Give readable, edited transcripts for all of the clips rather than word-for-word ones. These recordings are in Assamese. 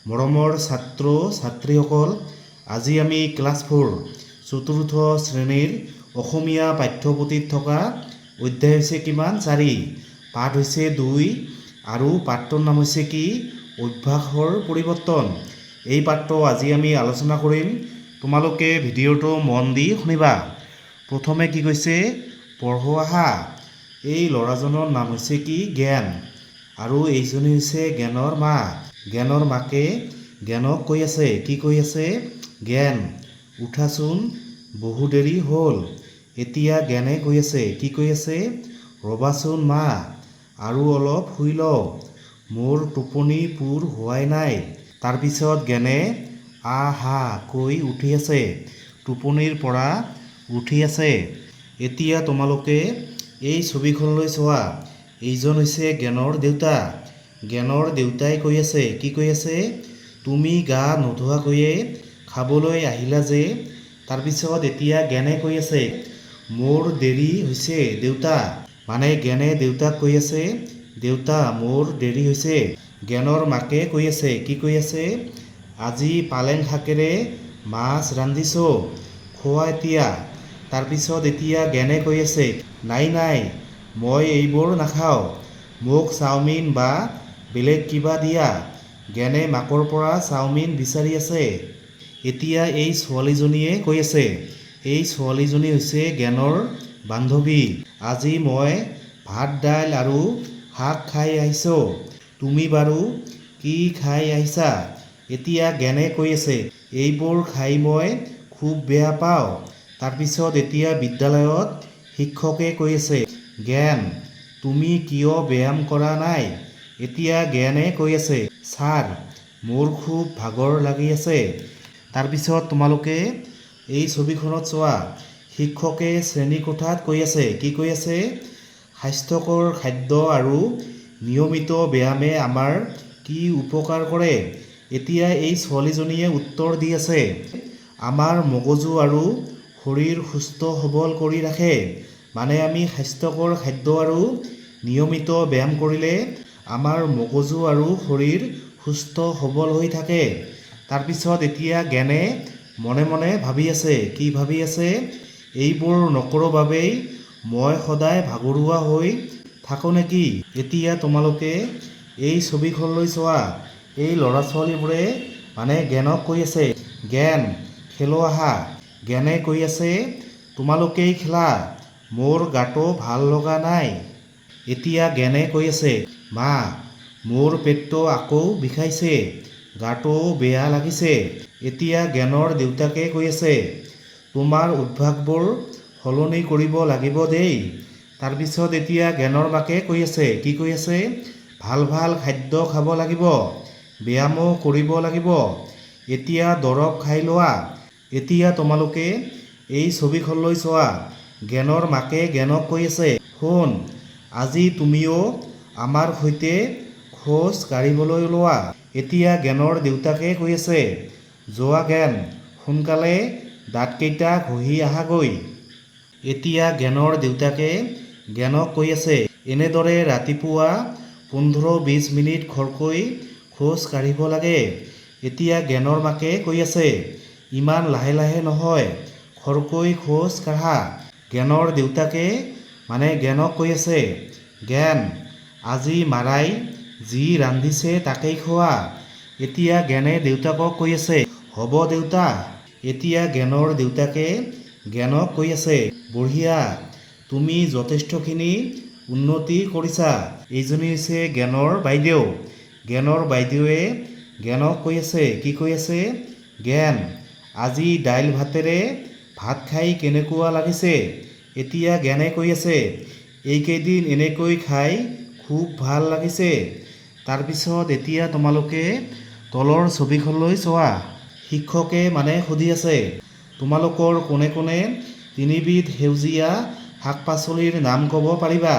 মৰমৰ ছাত্ৰ ছাত্ৰীসকল, আজি আমি ক্লাছ 4 চতুৰ্থ শ্ৰেণীৰ অসমীয়া পাঠ্যপুথিত থকা অধ্যায় হৈছে কিমান 4, পাঠ হৈছে 2 আৰু পাঠটোৰ নাম হৈছে কি অভ্যাসৰ পৰিৱৰ্তন। এই পাঠটো আজি আমি আলোচনা কৰিম। তোমালোকে ভিডিঅ'টো মন দি শুনিবা। প্ৰথমে কি কৈছে, পঢ়ো আহা। এই ল'ৰাজনৰ নাম হৈছে কি জ্ঞান, আৰু এইজনী হৈছে জ্ঞানৰ মা। জ্ঞানৰ মাকে জ্ঞানক কৈ আছে, কি কৈ আছে, জ্ঞান উঠাচোন, বহু দেৰি হ'ল। এতিয়া জ্ঞানে কৈ আছে, কি কৈ আছে, ৰ'বাচোন মা, আৰু অলপ শুই লওঁ, মোৰ টোপনি পূৰ হোৱাই নাই। তাৰপিছত জ্ঞানে আহা কৈ উঠি আছে, টোপনিৰ পৰা উঠি আছে। এতিয়া তোমালোকে এই ছবিখনলৈ চোৱা। এইজন হৈছে জ্ঞানৰ দেউতা। জ্ঞানৰ দেউতাই কৈ আছে, কি কৈ আছে, তুমি গা নোধোৱাকৈয়ে খাবলৈ আহিলা যে। তাৰপিছত এতিয়া জ্ঞানে কৈ আছে, মোৰ দেৰি হৈছে দেউতা। মানে জ্ঞানে দেউতাক কৈ আছে, দেউতা মোৰ দেৰি হৈছে। জ্ঞানৰ মাকে কৈ আছে, কি কৈ আছে, আজি পালেং শাকেৰে মাছ ৰান্ধিছোঁ, খোৱা এতিয়া। তাৰপিছত এতিয়া জ্ঞানে কৈ আছে, নাই নাই, মই এইবোৰ নাখাওঁ, মোক চাওমিন বা বেলেগ কিবা দিয়া। জ্ঞানে মাকৰ পৰা চাওমিন বিচাৰি আছে। এতিয়া এই ছোৱালীজনীয়ে কৈ আছে, এই ছোৱালীজনী হৈছে জ্ঞানৰ বান্ধৱী। আজি মই ভাত দাইল আৰু শাক খাই আহিছোঁ, তুমি বাৰু কি খাই আহিছা? এতিয়া জ্ঞানে কৈ আছে, এইবোৰ খাই মই খুব বেয়া পাওঁ। তাৰপিছত এতিয়া বিদ্যালয়ত শিক্ষকে কৈ আছে, জ্ঞান তুমি কিয় ব্যায়াম কৰা নাই? এতিয়া জ্ঞানে কৈ আছে, ছাৰ মোৰ খুব ভাগৰ লাগি আছে। তাৰপিছত তোমালোকে এই ছবিখনত চোৱা। শিক্ষকে শ্ৰেণীকোঠাত কৈ আছে, কি কৈ আছে, স্বাস্থ্যকৰ খাদ্য আৰু নিয়মিত ব্যায়ামে আমাৰ কি উপকাৰ কৰে? এতিয়া এই ছোৱালীজনীয়ে উত্তৰ দি আছে, আমাৰ মগজু আৰু শৰীৰ সুস্থ সবল কৰি ৰাখে। মানে আমি স্বাস্থ্যকৰ খাদ্য আৰু নিয়মিত ব্যায়াম কৰিলে আমাৰ মগজু আৰু শৰীৰ সুস্থ সবল হৈ থাকে। তাৰপিছত এতিয়া জ্ঞানে মনে মনে ভাবি আছে, কি ভাবি আছে, এইবোৰ নকৰোঁ বাবেই মই সদায় ভাগৰুৱা হৈ থাকোঁ নেকি? এতিয়া তোমালোকে এই ছবিখনলৈ চোৱা। এই ল'ৰা ছোৱালীবোৰে মানে জ্ঞানক কৈ আছে, জ্ঞান খেলো আহা। জ্ঞানে কৈ আছে, তোমালোকেই খেলা, মোৰ গাটো ভাল লগা নাই। এতিয়া জ্ঞানে কৈ আছে, মা মোৰ পেটটো আকৌ বিষাইছে, গাটো বেয়া লাগিছে। এতিয়া জ্ঞানৰ দেউতাকে কৈ আছে, তোমাৰ অভ্যাসবোৰ সলনি কৰিব লাগিব দেই। তাৰপিছত এতিয়া জ্ঞানৰ মাকে কৈ আছে, কি কৈ আছে, ভাল ভাল খাদ্য খাব লাগিব, ব্যায়ামো কৰিব লাগিব। এতিয়া দৰৱ খাই লোৱা। এতিয়া তোমালোকে এই ছবিখনলৈ চোৱা। জ্ঞানৰ মাকে জ্ঞানক কৈ আছে, শুন, আজি তুমিও আমাৰ সৈতে খোজ কাঢ়িবলৈ ওলোৱা। এতিয়া জ্ঞানৰ দেউতাকে কৈ আছে, যোৱা জ্ঞান, সোনকালে দাঁতকেইটা ঘঁহি আহাগৈ। এতিয়া জ্ঞানৰ দেউতাকে জ্ঞানক কৈ আছে, এনেদৰে ৰাতিপুৱা 15-20 মিনিট খৰকৈ খোজ কাঢ়িব লাগে। এতিয়া জ্ঞানৰ মাকে কৈ আছে, ইমান লাহে লাহে নহয়, খৰকৈ খোজ কাঢ়া। জ্ঞানৰ দেউতাকে মানে জ্ঞানক কৈ আছে, জ্ঞান আজি মাৰাই যি ৰান্ধিছে তাকেই খোৱা। এতিয়া জ্ঞানে দেউতাকক কৈ আছে, হ'ব দেউতা। এতিয়া জ্ঞানৰ দেউতাকে জ্ঞানক কৈ আছে, বঢ়িয়া, তুমি যথেষ্টখিনি উন্নতি কৰিছা। এইজনী হৈছে জ্ঞানৰ বাইদেউ। জ্ঞানৰ বাইদেৱে জ্ঞানক কৈ আছে, কি কৈ আছে, জ্ঞান আজি দাইল ভাতেৰে ভাত খাই কেনেকুৱা লাগিছে? এতিয়া জ্ঞানে কৈ আছে, এইকেইদিন এনেকৈ খাই খুব ভাল লাগিছে। তাৰপিছত এতিয়া তোমালোকে তলৰ ছবিখনলৈ চোৱা। শিক্ষকে মানে সুধি আছে, তোমালোকৰ কোনে কোনে 3বিধ সেউজীয়া শাক পাচলিৰ নাম ক'ব পাৰিবা?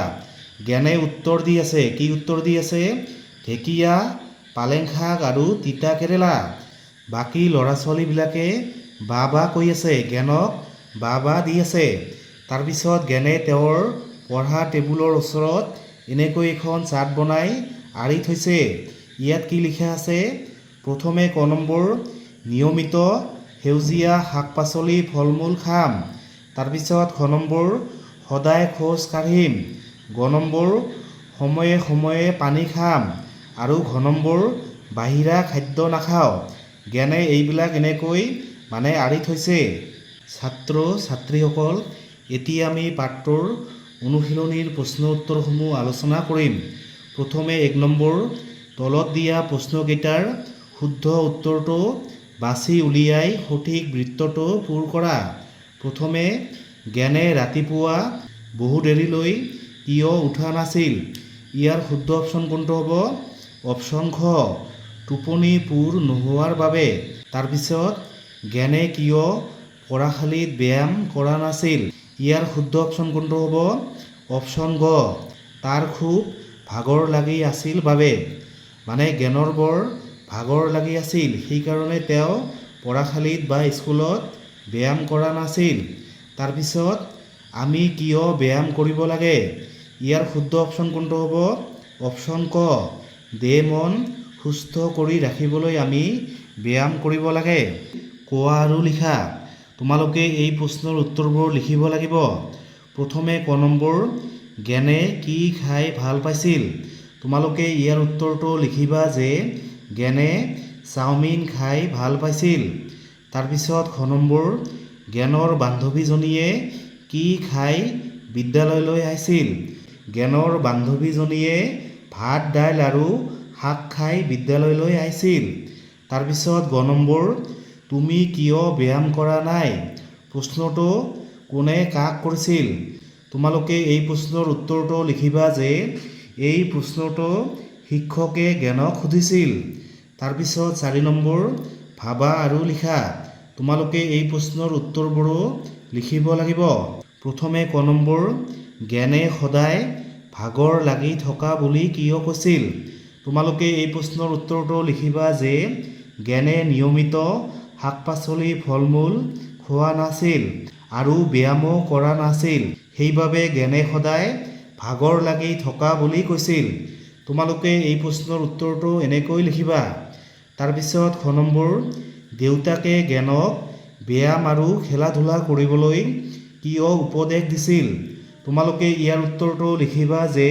জ্ঞানে উত্তৰ দি আছে, কি উত্তৰ দি আছে, ঢেকীয়া, পালেং শাক আৰু তিতা কেৰেলা। বাকী ল'ৰা ছোৱালীবিলাকে বা বা কৈ আছে, জ্ঞানক বা বা দি আছে। তাৰপিছত জ্ঞানে তেওঁৰ পঢ়া টেবুলৰ ওচৰত এনেকৈ এখন চাৰ্ট বনাই আঁৰি থৈছে। ইয়াত কি লিখা আছে, প্ৰথমে ক নম্বৰ নিয়মিত সেউজীয়া শাক পাচলি ফল মূল খাম। তাৰপিছত খ নম্বৰ সদায় খোজ কাঢ়িম। গ নম্বৰ সময়ে সময়ে পানী খাম। আৰু ঘ নম্বৰ বাহিৰা খাদ্য নাখাওঁ। জ্ঞানে এইবিলাক এনেকৈ আঁৰি থৈছে। ছাত্ৰ ছাত্ৰীসকল, এতিয়া আমি পাঠটোৰ অনুশীলনীৰ প্ৰশ্ন উত্তৰসমূহ আলোচনা কৰিম। প্ৰথমে ১ নম্বৰ তলত দিয়া প্ৰশ্নকেইটাৰ শুদ্ধ উত্তৰটো বাছি উলিয়াই সঠিক বৃত্তটো পূৰ কৰা। প্ৰথমে জ্ঞানে ৰাতিপুৱা বহু দেৰিলৈ কিয় উঠা নাছিল? ইয়াৰ শুদ্ধ অপশ্যন কোনটো হ'ব? অপশ্যন খ, টোপনি পূৰ নোহোৱাৰ বাবে। তাৰপিছত জ্ঞানে কিয় পঢ়াশালীত ব্যায়াম কৰা নাছিল? ইয়াৰ শুদ্ধ অপশ্যন কোনটো হ'ব? অপশ্যন গ, তাৰ খুব ভাগৰ লাগি আছিল বাবে। জ্ঞানৰ বৰ ভাগৰ লাগি আছিল, সেইকাৰণে তেওঁ পঢ়াশালীত বা স্কুলত ব্যায়াম কৰা নাছিল। তাৰপিছত আমি কিয় ব্যায়াম কৰিব লাগে? ইয়াৰ শুদ্ধ অপশ্যন কোনটো হ'ব? অপশ্যন ক, দেহ মন সুস্থ কৰি ৰাখিবলৈ আমি ব্যায়াম কৰিব লাগে। কোৱা আৰু লিখা। তোমালোকে এই প্ৰশ্নৰ উত্তৰবোৰ লিখিব লাগিব। প্ৰথমে ক নম্বৰ জ্ঞানে কি খাই ভাল পাইছিল? তোমালোকে ইয়াৰ উত্তৰটো লিখিবা যে জ্ঞানে চাওমিন খাই ভাল পাইছিল। তাৰপিছত খ নম্বৰ জ্ঞানৰ বান্ধৱীজনীয়ে কি খাই বিদ্যালয়লৈ আহিছিল? জ্ঞানৰ বান্ধৱীজনীয়ে ভাত দাইল আৰু শাক খাই বিদ্যালয়লৈ আহিছিল। তাৰপিছত গ নম্বৰ তুমি কিয় ব্যায়াম কৰা নাই? প্ৰশ্নটো কোনে কাক কৰিছিল? তোমালোকে এই প্ৰশ্নৰ উত্তৰটো লিখিবা যে এই প্ৰশ্নটো শিক্ষকে জ্ঞানক সুধিছিল। তাৰপিছত ৪ নম্বৰ ভাবা আৰু লিখা। তোমালোকে এই প্ৰশ্নৰ উত্তৰবোৰো লিখিব লাগিব। প্ৰথমে ক নম্বৰ জ্ঞানে সদায় ভাগৰ লাগি থকা বুলি কিয় কৈছিল? তোমালোকে এই প্ৰশ্নৰ উত্তৰটো লিখিবা যে জ্ঞানে নিয়মিত শাক পাচলি ফল মূল খোৱা নাছিল আৰু ব্যায়ামো কৰা নাছিল, সেইবাবে জ্ঞানে সদায় ভাগৰ লাগি থকা বুলি কৈছিল। তোমালোকে এই প্ৰশ্নৰ উত্তৰটো এনেকৈ লিখিবা। তাৰপিছত খ নম্বৰ দেউতাকে জ্ঞানক ব্যায়াম আৰু খেলা ধূলা কৰিবলৈ কিয় উপদেশ দিছিল? তোমালোকে ইয়াৰ উত্তৰটো লিখিবা যে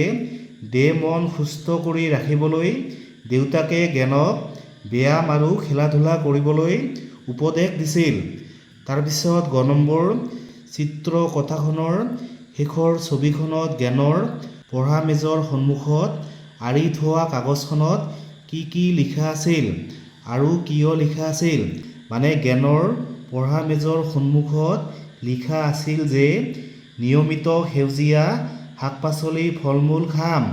দেহ মন সুস্থ কৰি ৰাখিবলৈ দেউতাকে জ্ঞানক ব্যায়াম আৰু খেলা ধূলা কৰিবলৈ উপদেশ দিছিল। তাৰপিছত গ নম্বৰ চিত্ৰ কথাখনৰ শেষৰ ছবিখনত জ্ঞানৰ পঢ়া মেজৰ সন্মুখত আঁৰি থোৱা কাগজখনত কি কি লিখা আছিল আৰু কিয় লিখা আছিল? জ্ঞানৰ পঢ়া মেজৰ সন্মুখত লিখা আছিল যে নিয়মিত সেউজীয়া শাক পাচলি ফল মূল খাম,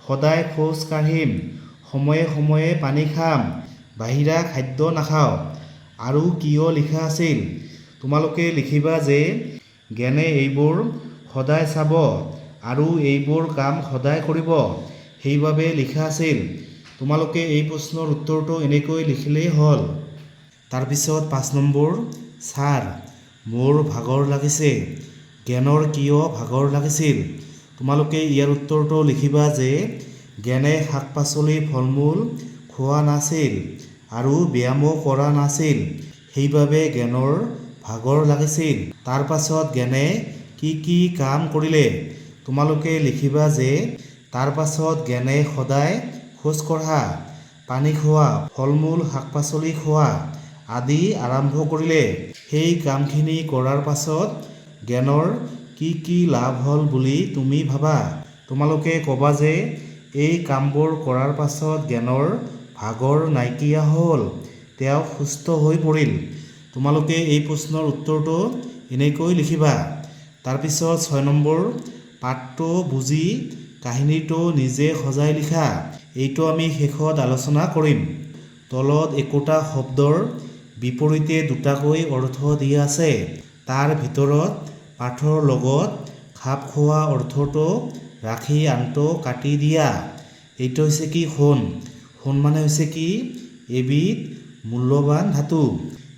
সদায় খোজ কাঢ়িম, সময়ে সময়ে পানী খাম, বাহিৰা খাদ্য নাখাওঁ। আৰু কিয় লিখা আছিল? তোমালোকে লিখিবা যে জ্ঞানে এইবোৰ সদায় চাব আৰু এইবোৰ কাম সদায় কৰিব, সেইবাবে লিখা আছিল। তোমালোকে এই প্ৰশ্নৰ উত্তৰটো এনেকৈ লিখিলেই হ'ল। তাৰপিছত ৫ নম্বৰ ছাৰ, মোৰ ভাগৰ লাগিছে। জ্ঞানৰ কিয় ভাগৰ লাগিছিল? তোমালোকে ইয়াৰ উত্তৰটো লিখিবা যে জ্ঞানে শাক পাচলি ফল মূল খোৱা নাছিল আৰু ব্যায়ামো কৰা নাছিল, সেইবাবে জ্ঞানৰ ভাগৰ লাগিছিল। তাৰ পাছত জ্ঞানে কি কি কাম কৰিলে? তোমালোকে লিখিবা যে তাৰ পাছত জ্ঞানে সদায় খোজ কঢ়া, পানী খোৱা, ফল মূল শাক পাচলি খোৱা আদি আৰম্ভ কৰিলে। সেই কামখিনি কৰাৰ পাছত জ্ঞানৰ কি কি লাভ হ'ল বুলি তুমি ভাবা? তোমালোকে ক'বা যে এই কামবোৰ কৰাৰ পাছত জ্ঞানৰ ভাগৰ নাইকিয়া হ'ল, তেওঁ সুস্থ হৈ পৰিল। তোমালোকে এই প্ৰশ্নৰ উত্তৰটো এনেকৈ লিখিবা। তাৰপিছত ৬ নম্বৰ পাঠটো বুজি কাহিনীটো নিজে সজাই লিখা। এইটো আমি শেষত আলোচনা কৰিম। তলত একোটা শব্দৰ বিপৰীতে দুটাকৈ অৰ্থ দিয়া আছে। তাৰ ভিতৰত পাঠৰ লগত খাপ খোৱা অৰ্থটো ৰাখি আনটো কাটি দিয়া। এইটো হৈছে কি? সোণ। সোণ হৈছে কি? এবিধ মূল্যৱান ধাতু।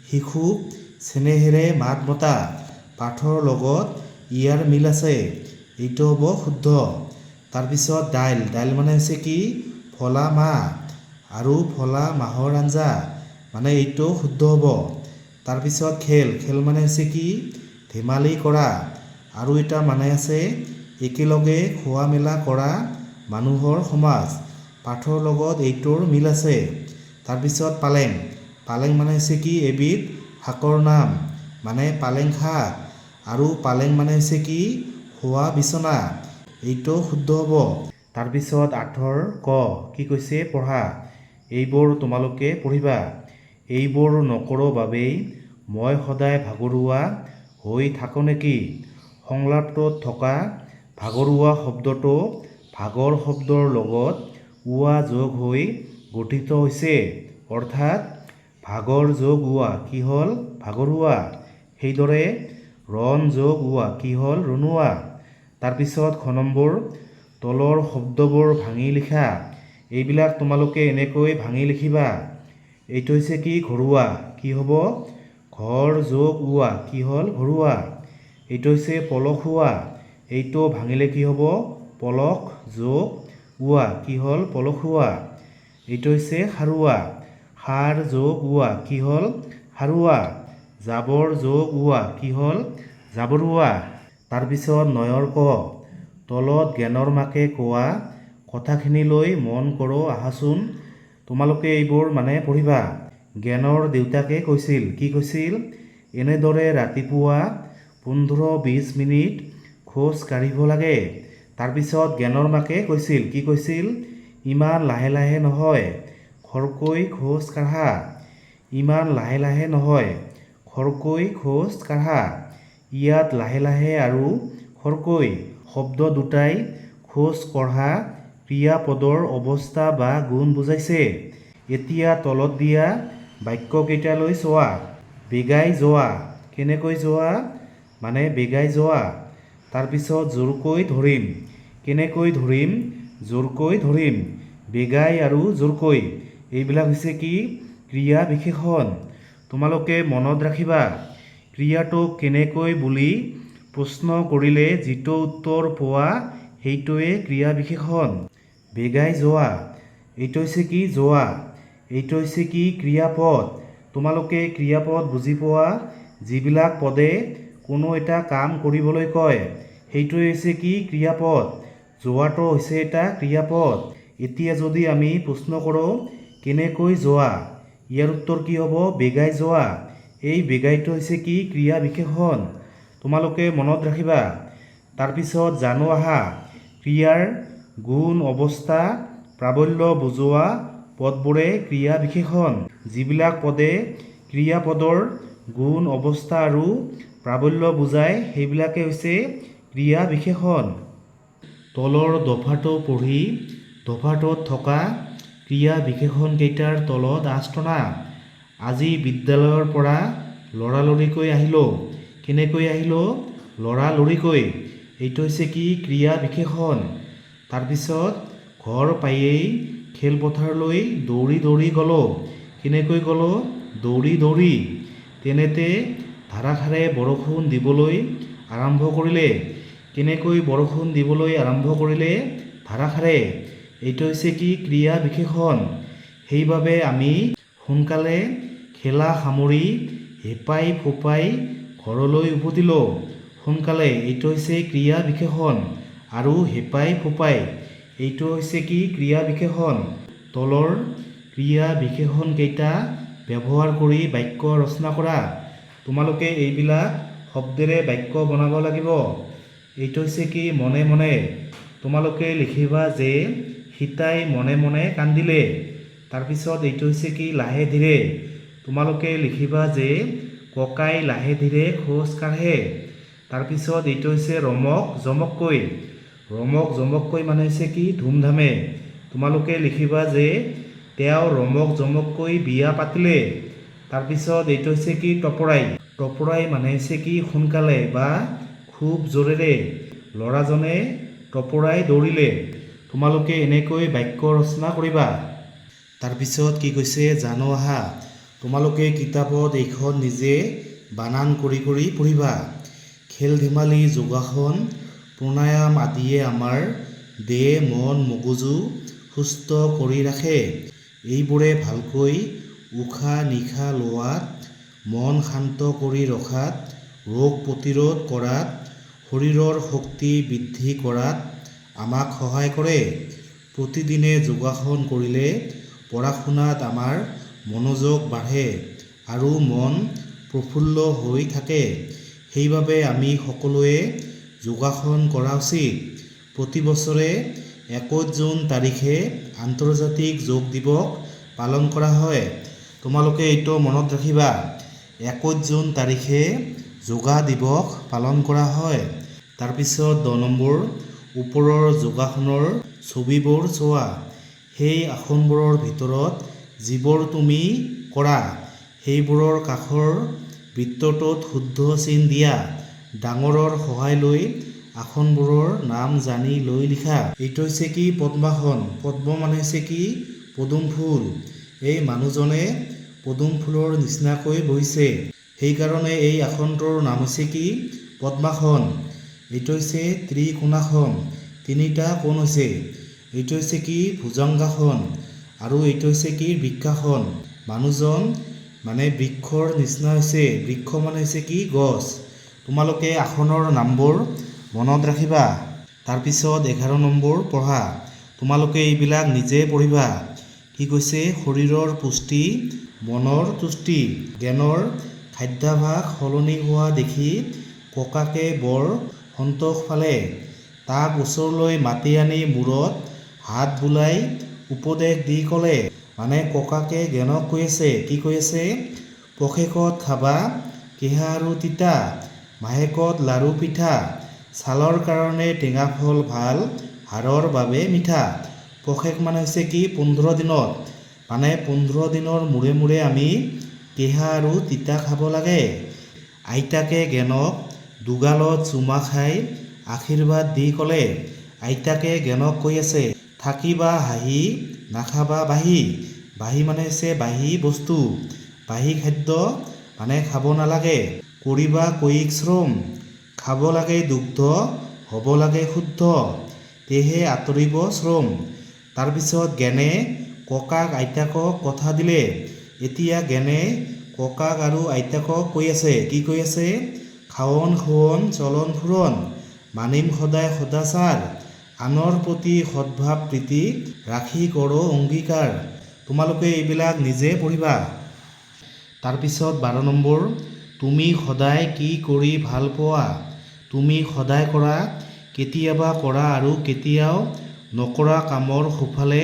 শিশুক চেনেহেৰে মাত মতা। পাঠৰ লগত ইয়াৰ মিল আছে, এইটো হ'ব শুদ্ধ। তাৰপিছত দাইল। দাইল হৈছে কি? ফলা মাহ। আৰু ফলা মাহৰ আঞ্জা মানে এইটো শুদ্ধ হ'ব। তাৰপিছত খেল মানে হৈছে কি ধেমালি কৰা, আৰু এটা মানে আছে একেলগে খোৱা মেলা কৰা মানুহৰ সমাজ। পাঠৰ লগত এইটোৰ মিল আছে। তাৰপিছত পালেং মানে হৈছে কি এবিধ শাকৰ নাম, মানে পালেং শাক, আৰু পালেং মানে হৈছে কি শোৱা বিচনা, এইটো শুদ্ধ হ'ব। তাৰপিছত 8ৰ ক কি কৈছে পঢ়া। এইবোৰ তোমালোকে পঢ়িবা। এইবোৰ নকৰো বাবেই মই সদায় ভাগৰুৱা হৈ থাকো নেকি? সংলাপটোত থকা ভাগৰুৱা শব্দটো ভাগৰ শব্দৰ লগত উৱা যোগ হৈ গঠিত হৈছে, অৰ্থাৎ ভাগৰ যোগ উৱা কি হ'ল ভাগৰুৱা। সেইদৰে ৰণ যোগ উৱা কি হ'ল ৰুণোৱা। তাৰপিছত খ নম্বৰ তলৰ শব্দবোৰ ভাঙি লিখা। এইবিলাক তোমালোকে এনেকৈ ভাঙি লিখিবা। এইটো হৈছে কি ঘৰুৱা, কি হ'ব ঘৰ যোগ উৱা কি হ'ল ঘৰুৱা। এইটো হৈছে পলসুৱা, এইটো ভাঙিলে কি হ'ব পলস যোগ উৱা কি হ'ল পলসুৱা। এইটো হৈছে সাৰুৱা, সাৰ যোগ উৱা কি হ'ল সাৰুৱা। জাবৰ যোগ উৱা কি হ'ল জাবৰুৱা। তাৰপিছত 9ৰ ক তলত জ্ঞানৰ মাকে কোৱা কথাখিনিলৈ মন কৰোঁ আহাচোন। তোমালোকে এইবোৰ মানে পঢ়িবা। জ্ঞানৰ দেউতাকে কৈছিল, কি কৈছিল? এনেদৰে ৰাতিপুৱা 15-20 মিনিট খোজ কাঢ়িব লাগে। তাৰপিছত জ্ঞানৰ মাকে কৈছিল, কি কৈছিল? ইমান লাহে লাহে নহয়, খৰকৈ খোজ কাঢ়া। ইমান লাহে লাহে নহয়, খৰকৈ খোজ কাঢ়া। ইয়াত লাহে লাহে আৰু খৰকৈ শব্দ দুটাই খোজ কঢ়া ক্ৰিয়াপদৰ অৱস্থা বা গুণ বুজাইছে। এতিয়া তলত দিয়া বাক্যকেইটালৈ চোৱা। বেগাই যোৱা, কেনেকৈ যোৱা মানে বেগাই যোৱা। তাৰপিছত জোৰকৈ ধৰিম, কেনেকৈ ধৰিম জোৰকৈ ধৰিম। বেগাই আৰু জোৰকৈ এইবিলাক হৈছে কি ক্ৰিয়া বিশেষণ। তোমালোকে মনত ৰাখিবা। ক্ৰিয়াটোক কেনেকৈ বুলি প্ৰশ্ন কৰিলে যিটো উত্তৰ পোৱা সেইটোৱে ক্ৰিয়া বিশেষণ। বেগাই যোৱা, এইটো হৈছে কি যোৱা, এইটো হৈছে কি ক্ৰিয়াপদ। তোমালোকে ক্ৰিয়াপদ বুজি পোৱা যিবিলাক পদে কোনো এটা কাম কৰিবলৈ কয় সেইটোৱে হৈছে কি ক্ৰিয়াপদ। যোৱাটো হৈছে এটা ক্ৰিয়াপদ। এতিয়া যদি আমি প্ৰশ্ন কৰোঁ কেনেকৈ যোৱা, ইয়াৰ উত্তৰ কি হ'ব বেগাই যোৱা। এই বেগাইটো হৈছে কি ক্ৰিয়া বিশেষণ। তোমালোকে মনত ৰাখিবা। তাৰপিছত জানো আহা। ক্ৰিয়াৰ গুণ অৱস্থা প্ৰাবল্য বুজোৱা পদবোৰে ক্ৰিয়া বিশেষণ। যিবিলাক পদে ক্ৰিয়াপদৰ গুণ অৱস্থা আৰু প্ৰাবল্য বুজায় সেইবিলাকে হৈছে ক্ৰিয়া বিশেষণ। তলৰ দফাটো পঢ়ি দফাটোত থকা ক্ৰিয়া বিশেষণকেইটাৰ তলত আঁচ টনা। আজি বিদ্যালয়ৰ পৰা লৰালৰিকৈ আহিলোঁ। কেনেকৈ আহিলোঁ লৰালৰিকৈ, এইটো হৈছে কি ক্ৰিয়া বিশেষণ। তাৰপিছত ঘৰ পায়েই খেলপথাৰলৈ দৌৰি দৌৰি গ'লোঁ। কেনেকৈ গ'লোঁ দৌৰি দৌৰি। তেনেতে ধাৰাসাৰে বৰষুণ দিবলৈ আৰম্ভ কৰিলে। কেনেকৈ বৰষুণ দিবলৈ আৰম্ভ কৰিলে ধাৰাসাৰে। এইটো হৈছে কি ক্ৰিয়া বিশেষণ। সেইবাবে আমি সোনকালে খেলা সামৰি হেপাই ফোপাই ঘৰলৈ উভতিলোঁ। সোনকালে এইটো হৈছে ক্ৰিয়া বিশেষণ, আৰু হেপাই ফোপাই এইটো হৈছে কি ক্ৰিয়া বিশেষণ। তলৰ ক্ৰিয়া বিশেষণকেইটা ব্যৱহাৰ কৰি বাক্য ৰচনা কৰা। তোমালোকে এইবিলাক শব্দেৰে বাক্য বনাব লাগিব। এইটো হৈছে কি মনে মনে। তোমালোকে লিখিবা যে সীতাই মনে মনে কান্দিলে। তাৰপিছত এইটো হৈছে কি লাহে ধীৰে। তোমালোকে লিখিবা যে ককাই লাহে ধীৰে খোজ কাঢ়ে। তাৰপিছত এইটো হৈছে ৰমক জমককৈ। ৰমক জমককৈ মানে হৈছে কি ধুমধামে। তোমালোকে লিখিবা যে তেওঁ ৰমক জমককৈ বিয়া পাতিলে। তাৰপিছত এইটো হৈছে কি টপৰাই। টপৰাই মানে হৈছে কি সোনকালে বা খুব জোৰেৰে। ল'ৰাজনে টপৰাই দৌৰিলে। তোমালোকে এনেকৈ বাক্য ৰচনা কৰিবা। তাৰপিছত কি কৈছে জানো আহা। তোমালোকে কিতাপত এইখন নিজে বানান কৰি কৰি পঢ়িবা। খেল ধেমালি যোগাসন প্ৰাণায়াম আদিয়ে আমাৰ দেহ মন মগজু সুস্থ কৰি ৰাখে। এইবোৰে ভালকৈ উশাহ নিশাহ লোৱাত, মন শান্ত কৰি ৰখাত, ৰোগ প্ৰতিৰোধ কৰাত, শৰীৰৰ শক্তি বৃদ্ধি কৰাত আমাক সহায় কৰে। প্ৰতিদিনে যোগাসন কৰিলে পঢ়া শুনাত আমাৰ মনোযোগ বাঢ়ে আৰু মন প্ৰফুল্ল হৈ থাকে। সেইবাবে আমি সকলোৱে যোগাসন কৰা উচিত। প্ৰতি বছৰে 21 জুন তাৰিখে আন্তৰ্জাতিক যোগ দিৱস পালন কৰা হয়। তোমালোকে এইটো মনত ৰাখিবা, 21 জুন তাৰিখে যোগা দিৱস পালন কৰা হয়। তাৰপিছত 10 নম্বৰ, ওপৰৰ যোগাসনৰ ছবিবোৰ চোৱা। সেই আসনবোৰৰ ভিতৰত যিবোৰ তুমি কৰা, সেইবোৰৰ কাষৰ বৃত্তটোত শুদ্ধ চিন দিয়া। ডাঙৰৰ সহায় লৈ আসনবোৰৰ নাম জানি লৈ লিখা। এইটো হৈছে কি? পদ্মাসন। পদ্ম মানে হৈছে কি? পদুম ফুল। এই মানুহজনে পদুম ফুলৰ নিচিনাকৈ বহিছে, সেইকাৰণে এই আসনটোৰ নাম হৈছে কি? পদ্মাসন। এইটো হৈছে ত্ৰিকোণাসন, 3টা কোণ হৈছে। এইটো হৈছে কি? ভুজংগাসন। আৰু এইটো হৈছে কি? বৃক্ষাসন। মানুহজন মানে বৃক্ষৰ নিচিনা হৈছে। বৃক্ষ মানে হৈছে কি? গছ। তোমালোকে আসনৰ নামবোৰ মনত ৰাখিবা। তাৰপিছত 11 নম্বৰ পঢ়া। তোমালোকে এইবিলাক নিজে পঢ়িবা। কি কৈছে? শৰীৰৰ পুষ্টি, মনৰ তুষ্টি। জ্ঞানৰ খাদ্যাভাস সলনি হোৱা দেখি ককাকে বৰ সন্তোষ পালে। তাক ওচৰলৈ মাতি আনি মূৰত হাত বুলাই উপদেশ দি ক'লে, মানে ককাকে জ্ঞানক কৈ আছে, কি কৈ আছে? পষেকত খাবা কেহা আৰু তিতা, মাহেকত লাৰু পিঠা, ছালৰ কাৰণে টেঙা ফল ভাল, হাড়ৰ বাবে মিঠা। পষেক মানে হৈছে কি? 15 দিনত। মানে 15 দিনৰ মূৰে মূৰে আমি কেহা আৰু তিতা খাব লাগে। আইতাকে জ্ঞানক দুগালত চুমা খাই আশীৰ্বাদ দি ক'লে, আইতাকে জ্ঞানক কৈ আছে, থাকিবা হাঁহি নাখাবা বাহি। বাহি মানে হৈছে বাহি বস্তু, বাহি খাদ্য মানে খাব নালাগে। কৰিবা কৈক শ্ৰম, খাব লাগে দুগ্ধ, হ'ব লাগে শুদ্ধ, তেহে আঁতৰিব শ্ৰম। তাৰপিছত জ্ঞানে ককাক আইতাকক কথা দিলে। এতিয়া জ্ঞানে ককাক আৰু আইতাকক কৈ আছে, কি কৈ আছে? খাৱন খোৱন চলন ফুৰণ, মানিম সদায় সদাচাৰ, আনৰ প্ৰতি সদ্ভাৱ প্ৰীতি, ৰাখি কৰো অংগীকাৰ। তোমালোকে এইবিলাক নিজে পঢ়িবা। তাৰপিছত 12 নম্বৰ, তুমি সদায় কি কৰি ভাল পোৱা? তুমি সদায় কৰা, কেতিয়াবা কৰা আৰু কেতিয়াও নকৰা কামৰ সোঁফালে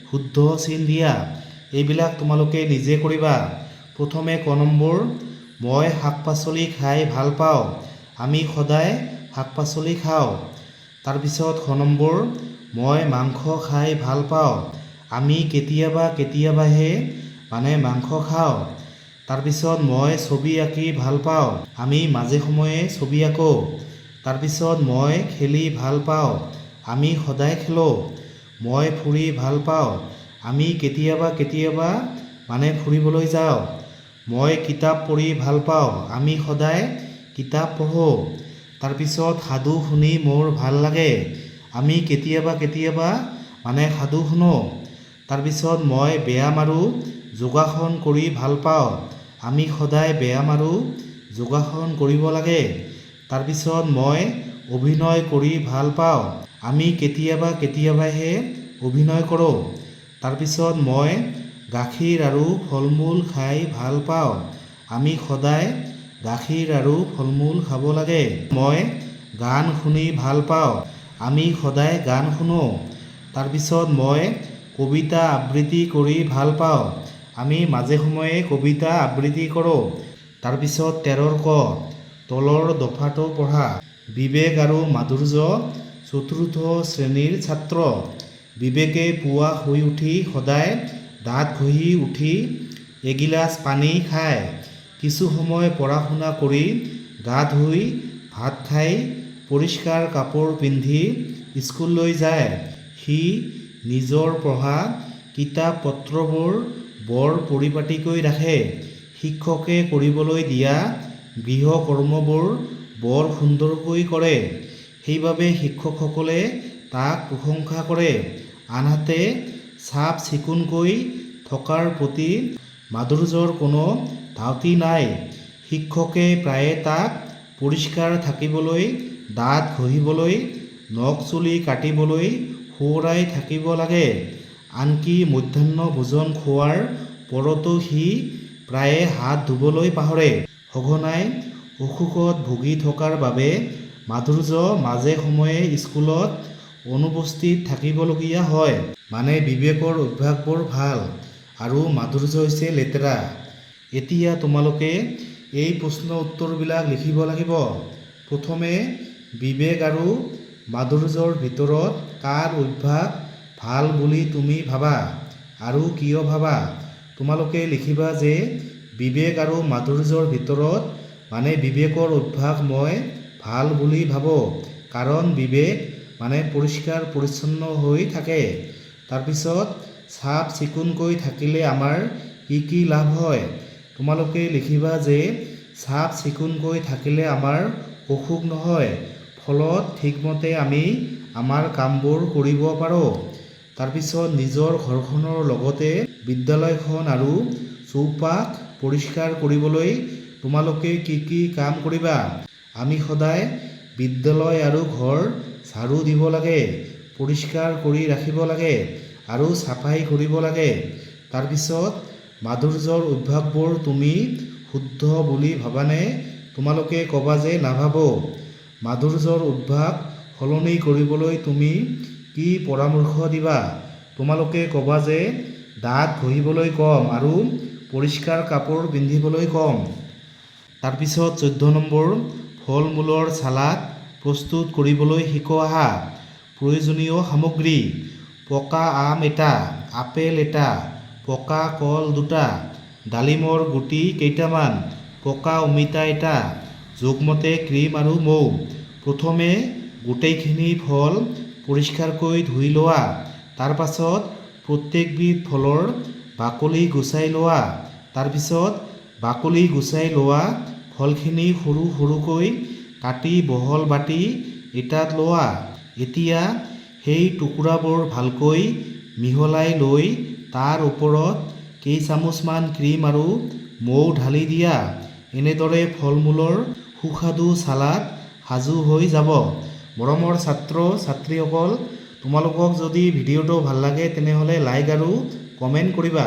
শুদ্ধ চিন দিয়া। এইবিলাক তোমালোকে নিজে কৰিবা। প্ৰথমে ক নম্বৰ, মই শাক পাচলি খাই ভাল পাওঁ। আমি সদায় শাক পাচলি খাওঁ। তাৰপিছত খ নম্বৰ, মই মাংস খাই ভাল পাওঁ। আমি কেতিয়াবা কেতিয়াবাহে মানে মাংস খাওঁ। তাৰপিছত মই ছবি আঁকি ভাল পাওঁ। আমি মাজে সময়ে ছবি আঁকো। তাৰপিছত মই খেলি ভাল পাওঁ। আমি সদায় খেলোঁ। মই ফুৰি ভাল পাওঁ। আমি কেতিয়াবা কেতিয়াবা মানে ফুৰিবলৈ যাওঁ। মই কিতাপ পঢ়ি ভাল পাওঁ। আমি সদায় কিতাপ পঢ়োঁ। তাৰপিছত সাধু শুনি মোৰ ভাল লাগে। আমি কেতিয়াবা কেতিয়াবা মানে সাধু শুনো। তাৰপিছত মই ব্যায়াম আৰু যোগাসন কৰি ভাল পাওঁ। আমি সদায় ব্যায়াম আৰু যোগাসন কৰিব লাগে। তাৰপিছত মই অভিনয় কৰি ভাল পাওঁ। আমি কেতিয়াবা কেতিয়াবাহে অভিনয় কৰোঁ। তাৰপিছত মই গাখীৰ আৰু ফল মূল খাই ভাল পাওঁ। আমি সদায় গাখীৰ আৰু ফল মূল খাব লাগে। মই গান শুনি ভাল পাওঁ। আমি সদায় গান শুনো। তাৰপিছত মই কবিতা আবৃত্তি কৰি ভাল পাওঁ। আমি মাজে সময়ে কবিতা আবৃত্তি কৰোঁ। তাৰপিছত 13 ক, তলৰ দফাটো পঢ়া। বিবেক আৰু মাধুৰ্য 4ৰ্থ শ্ৰেণীৰ ছাত্ৰ। বিবেকে পুৱা শুই উঠি সদায় দাঁত ঘঁহি উঠি এগিলাচ পানী খায়। কিছু সময় পঢ়া শুনা কৰি গা ধুই ভাত খাই পৰিষ্কাৰ কাপোৰ পিন্ধি স্কুললৈ যায়। সি নিজৰ পঢ়া কিতাপ পত্ৰবোৰ বৰ পৰিপাটিকৈ ৰাখে। শিক্ষকে কৰিবলৈ দিয়া গৃহ কৰ্মবোৰ বৰ সুন্দৰকৈ কৰে। সেইবাবে শিক্ষকসকলে তাক প্ৰশংসা কৰে। আনহাতে চাফ চিকুণকৈ থকাৰ প্ৰতি মাধুৰ্যৰ কোনো ধাউতি নাই। শিক্ষকে প্ৰায়ে তাক পৰিষ্কাৰ থাকিবলৈ, দাঁত ঘঁহিবলৈ, নখ চুলি কাটিবলৈ সোঁৱৰাই থাকিব লাগে। আনকি মধ্যাহ্ন ভোজন খোৱাৰ পৰতো সি প্ৰায়ে হাত ধুবলৈ পাহৰে। সঘনাই অসুখত ভুগি থকাৰ বাবে মাধুৰ্য মাজে সময়ে স্কুলত অনুপস্থিত থাকিবলগীয়া হয়। মানে বিবেকৰ অভ্যাসবোৰ ভাল আৰু মাধুৰ্য হৈছে লেতেৰা। এতিয়া তোমালোকে এই প্ৰশ্ন উত্তৰবিলাক লিখিব লাগিব। প্ৰথমে বিবেক আৰু মাধুৰ্যৰ ভিতৰত কাৰ অভ্যাস ভাল বুলি তুমি ভাবা আৰু কিয় ভাবা? তোমালোকে লিখিবা যে বিবেক আৰু মাধুৰ্যৰ ভিতৰত মানে বিবেকৰ অভ্যাস মই ভাল বুলি ভাবোঁ, কাৰণ বিবেক মানে পৰিষ্কাৰ পৰিচ্ছন্ন হৈ থাকে। তাৰপিছত চাফ চিকুণকৈ থাকিলে আমাৰ কি কি লাভ হয়? তোমালোকে লিখিবা যে চাফ চিকুণকৈ থাকিলে আমাৰ অসুখ নহয়, ফলত ঠিকমতে আমি আমাৰ কামবোৰ কৰিব পাৰোঁ। তাৰপিছত নিজৰ ঘৰখনৰ লগতে বিদ্যালয়খন আৰু চৌপাশ পৰিষ্কাৰ কৰিবলৈ তোমালোকে কি কি কাম কৰিবা? আমি সদায় বিদ্যালয় আৰু ঘৰ ঝাৰু দিব লাগে, পৰিষ্কাৰ কৰি ৰাখিব লাগে আৰু চাফাই কৰিব লাগে। তাৰপিছত মাধুৰ্যৰ অভ্যাসবোৰ তুমি শুদ্ধ বুলি ভাবানে? তোমালোকে ক'বা যে নাভাবোঁ। মাধুৰ্যৰ অভ্যাস সলনি কৰিবলৈ তুমি কি পৰামৰ্শ দিবা? তোমালোকে ক'বা যে দাঁত ঘঁহিবলৈ কম আৰু পৰিষ্কাৰ কাপোৰ পিন্ধিবলৈ কম। তাৰপিছত 14 নম্বৰ, ফল মূলৰ চালাড প্ৰস্তুত কৰিবলৈ শিকোৱা। প্ৰয়োজনীয় সামগ্ৰী: পকা আম এটা, আপেল এটা, পকা কল দুটা, ডালিমৰ গুটি কেইটামান, পকা অমিতা এটা, জোখমতে ক্ৰীম আৰু মৌ। প্ৰথমে গোটেইখিনি ফল পৰিষ্কাৰকৈ ধুই লোৱা। তাৰ পাছত প্ৰত্যেকবিধ ফলৰ বাকলি গুচাই লোৱা। তাৰপিছত বাকলি গুচাই লোৱা ফলখিনি সৰু সৰুকৈ কাটি বহল বাটি এটাত লোৱা। এতিয়া সেই টুকুৰাবোৰ ভালকৈ মিহলাই লৈ তাৰ ওপৰত কেইচামুচমান ক্ৰীম আৰু মৌ ঢালি দিয়া। এনেদৰে ফল মূলৰ সুস্বাদু চালাড সাজু হৈ যাব। মৰমৰ ছাত্ৰ ছাত্ৰীসকল, তোমালোকক যদি ভিডিঅ'টো ভাল লাগে তেনেহ'লে লাইক আৰু কমেণ্ট কৰিবা।